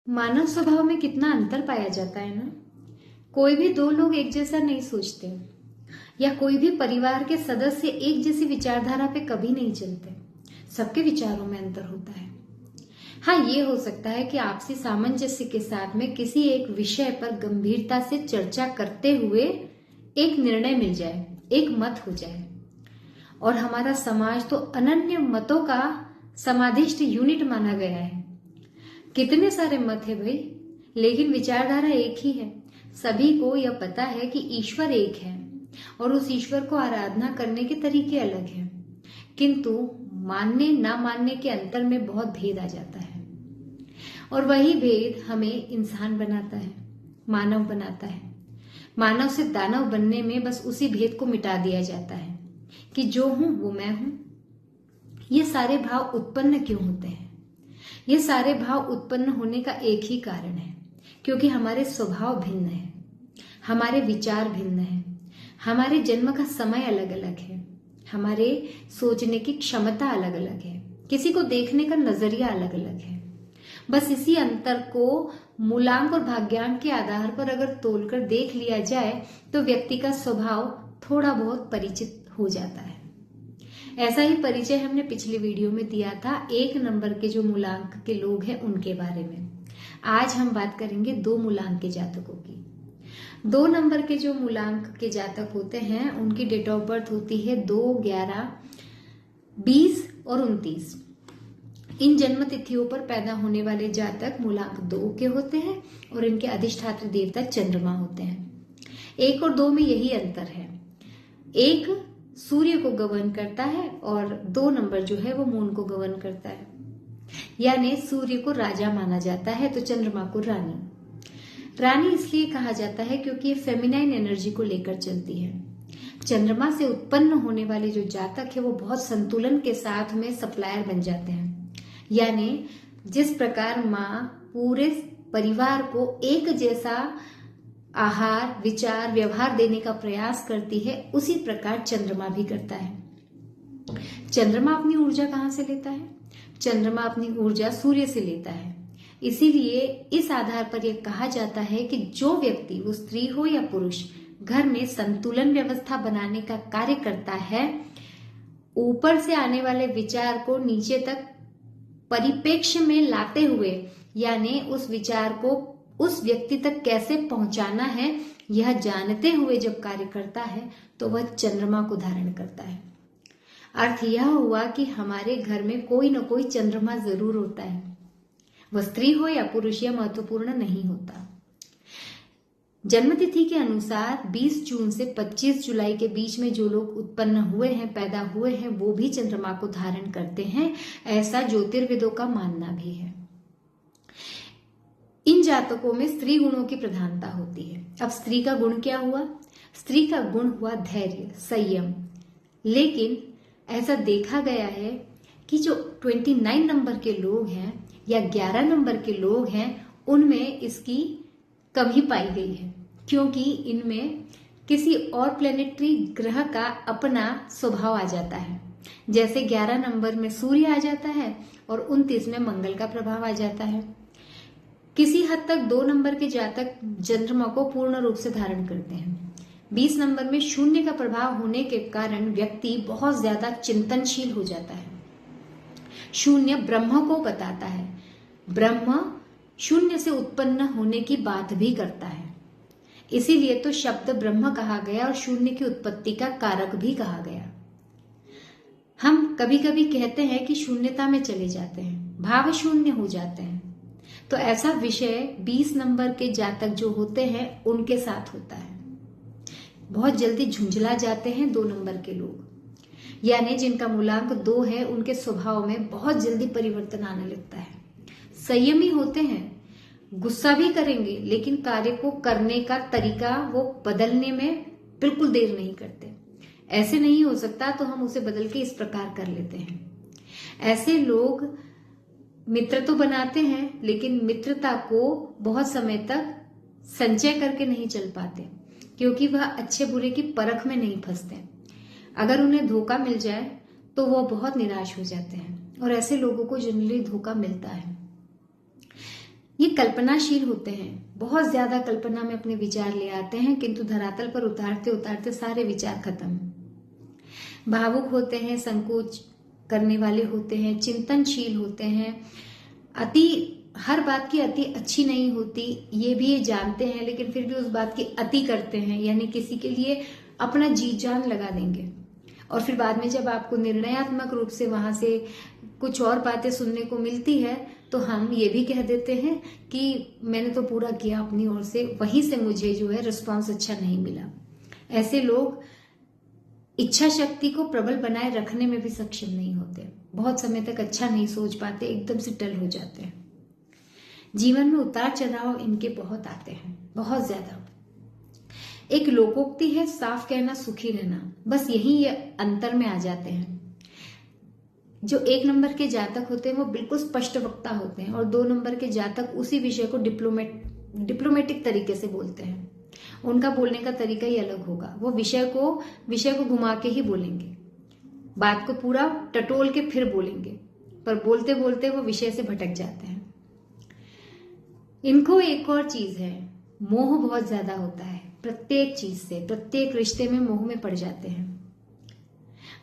मानव स्वभाव में कितना अंतर पाया जाता है ना। कोई भी दो लोग एक जैसा नहीं सोचते, या कोई भी परिवार के सदस्य एक जैसी विचारधारा पे कभी नहीं चलते। सबके विचारों में अंतर होता है। हाँ, ये हो सकता है कि आपसी सामंजस्य के साथ में किसी एक विषय पर गंभीरता से चर्चा करते हुए एक निर्णय मिल जाए, एक मत हो जाए। और हमारा समाज तो अनन्य मतों का समादिष्ट यूनिट माना गया है। कितने सारे मत है भाई, लेकिन विचारधारा एक ही है। सभी को यह पता है कि ईश्वर एक है और उस ईश्वर को आराधना करने के तरीके अलग हैं, किंतु मानने ना मानने के अंतर में बहुत भेद आ जाता है। और वही भेद हमें इंसान बनाता है, मानव बनाता है। मानव से दानव बनने में बस उसी भेद को मिटा दिया जाता है कि जो हूं वो मैं हूं। ये सारे भाव उत्पन्न क्यों होते हैं? ये सारे भाव उत्पन्न होने का एक ही कारण है, क्योंकि हमारे स्वभाव भिन्न है, हमारे विचार भिन्न है, हमारे जन्म का समय अलग अलग है, हमारे सोचने की क्षमता अलग अलग है, किसी को देखने का नजरिया अलग अलग है। बस इसी अंतर को मूलांक और भाग्यांक के आधार पर अगर तोलकर देख लिया जाए तो व्यक्ति का स्वभाव थोड़ा बहुत परिचित हो जाता है। ऐसा ही परिचय हमने पिछली वीडियो में दिया था 1 नंबर के जो मूलांक के लोग हैं उनके बारे में। आज हम बात करेंगे 2 मूलांक के जातकों की। 2 नंबर के जो मूलांक के जातक होते हैं उनकी डेट ऑफ बर्थ होती है 2, 11, 20 और 29। इन जन्म तिथियों पर पैदा होने वाले जातक मूलांक 2 के होते हैं और इनके अधिष्ठात्री देवता चंद्रमा होते हैं। 1 और 2 में यही अंतर है। 1 सूर्य को गवर्न करता है और 2 नंबर जो है वो मून को गवर्न करता है। यानी सूर्य को राजा माना जाता है तो चंद्रमा को रानी। रानी इसलिए कहा जाता है क्योंकि ये फेमिनाइन एनर्जी को लेकर चलती है। चंद्रमा से उत्पन्न होने वाले जो जातक है वो बहुत संतुलन के साथ में सप्लायर बन जाते हैं। यानी जिस प्रकार माँ पूरे परिवार को एक जैसा आहार, विचार, व्यवहार देने का प्रयास करती है, उसी प्रकार चंद्रमा भी करता है। चंद्रमा अपनी ऊर्जा कहाँ से लेता है? चंद्रमा अपनी ऊर्जा सूर्य से लेता है। इसीलिए इस आधार पर यह कहा जाता है कि जो व्यक्ति, वो स्त्री हो या पुरुष, घर में संतुलन व्यवस्था बनाने का कार्य करता है, ऊपर से आने वाले विचार को नीचे तक परिप्रेक्ष्य में लाते हुए, यानी उस विचार को उस व्यक्ति तक कैसे पहुंचाना है यह जानते हुए जब कार्य करता है तो वह चंद्रमा को धारण करता है। अर्थ यह हुआ कि हमारे घर में कोई न कोई चंद्रमा जरूर होता है। वह स्त्री हो या पुरुष, यह महत्वपूर्ण नहीं होता। जन्मतिथि के अनुसार 20 जून से 25 जुलाई के बीच में जो लोग उत्पन्न हुए हैं, पैदा हुए हैं, वो भी चंद्रमा को धारण करते हैं। ऐसा ज्योतिर्विदों का मानना भी है। इन जातकों में स्त्री गुणों की प्रधानता होती है। अब स्त्री का गुण क्या हुआ? स्त्री का गुण हुआ धैर्य, संयम। लेकिन ऐसा देखा गया है कि जो 29 नंबर के लोग हैं या 11 नंबर के लोग हैं उनमें इसकी कमी पाई गई है, क्योंकि इनमें किसी और प्लेनेटरी ग्रह का अपना स्वभाव आ जाता है। जैसे 11 नंबर में सूर्य आ जाता है और 29 में मंगल का प्रभाव आ जाता है। किसी हद तक 2 नंबर के जातक चंद्रमा को पूर्ण रूप से धारण करते हैं। 20 नंबर में शून्य का प्रभाव होने के कारण व्यक्ति बहुत ज्यादा चिंतनशील हो जाता है। शून्य ब्रह्म को बताता है। ब्रह्म शून्य से उत्पन्न होने की बात भी करता है। इसीलिए तो शब्द ब्रह्म कहा गया और शून्य की उत्पत्ति का कारक भी कहा गया। हम कभी कभी कहते हैं कि शून्यता में चले जाते हैं, भाव शून्य हो जाते हैं। तो ऐसा विषय 20 नंबर के जातक जो होते हैं उनके साथ होता है। बहुत जल्दी झुंझला जाते हैं 2 नंबर के लोग, यानी जिनका मूलांक 2 है, उनके स्वभाव में बहुत जल्दी परिवर्तन आने लगता है। संयमी होते हैं, गुस्सा भी करेंगे, लेकिन कार्य को करने का तरीका वो बदलने में बिल्कुल देर नहीं करते। ऐसे नहीं हो सकता तो हम उसे बदल के इस प्रकार कर लेते हैं। ऐसे लोग मित्र तो बनाते हैं, लेकिन मित्रता को बहुत समय तक संचय करके नहीं चल पाते, क्योंकि वह अच्छे बुरे की परख में नहीं फंसते। अगर उन्हें धोखा मिल जाए तो वो बहुत निराश हो जाते हैं और ऐसे लोगों को जनरली धोखा मिलता है। ये कल्पनाशील होते हैं, बहुत ज्यादा कल्पना में अपने विचार ले आते हैं, किंतु धरातल पर उतारते उतारते सारे विचार खत्म। भावुक होते हैं, संकोच करने वाले होते हैं, चिंतनशील होते हैं, हर बात की अति अच्छी नहीं होती, ये भी ये जानते हैं, लेकिन फिर भी उस बात की अति करते हैं, यानी किसी के लिए अपना जी जान लगा देंगे। और फिर बाद में जब आपको निर्णयात्मक रूप से वहां से कुछ और बातें सुनने को मिलती है तो हम ये भी कह देते हैं कि मैंने तो पूरा किया अपनी ओर से, वहीं से मुझे जो है रिस्पॉन्स अच्छा नहीं मिला। ऐसे लोग इच्छा शक्ति को प्रबल बनाए रखने में भी सक्षम नहीं होते, बहुत समय तक अच्छा नहीं सोच पाते, एकदम से टल हो जाते हैं। जीवन में उतार चढ़ाव इनके बहुत आते हैं, बहुत ज्यादा। एक लोकोक्ति है, साफ कहना सुखी रहना, बस यही ये अंतर में आ जाते हैं। जो 1 नंबर के जातक होते हैं वो बिल्कुल स्पष्ट वक्ता होते हैं, और 2 नंबर के जातक उसी विषय को डिप्लोमेटिक तरीके से बोलते हैं। उनका बोलने का तरीका ही अलग होगा, वो विषय को घुमा के ही बोलेंगे, बात को पूरा टटोल के फिर बोलेंगे, पर बोलते बोलते वो विषय से भटक जाते हैं। इनको एक और चीज है, मोह बहुत ज्यादा होता है, प्रत्येक चीज से, प्रत्येक रिश्ते में मोह में पड़ जाते हैं।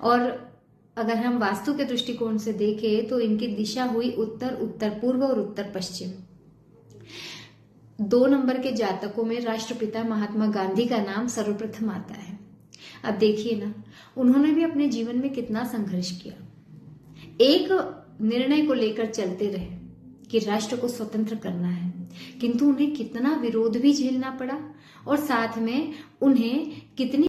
और अगर हम वास्तु के दृष्टिकोण से देखें तो इनकी दिशा हुई उत्तर, उत्तर पूर्व और उत्तर पश्चिम। 2 नंबर के जातकों में राष्ट्रपिता महात्मा गांधी का नाम सर्वप्रथम आता है। अब देखिए ना, उन्होंने भी अपने जीवन में कितना संघर्ष किया, एक निर्णय को लेकर चलते रहे कि राष्ट्र को स्वतंत्र करना है, किंतु उन्हें कितना विरोध भी झेलना पड़ा, और साथ में उन्हें कितनी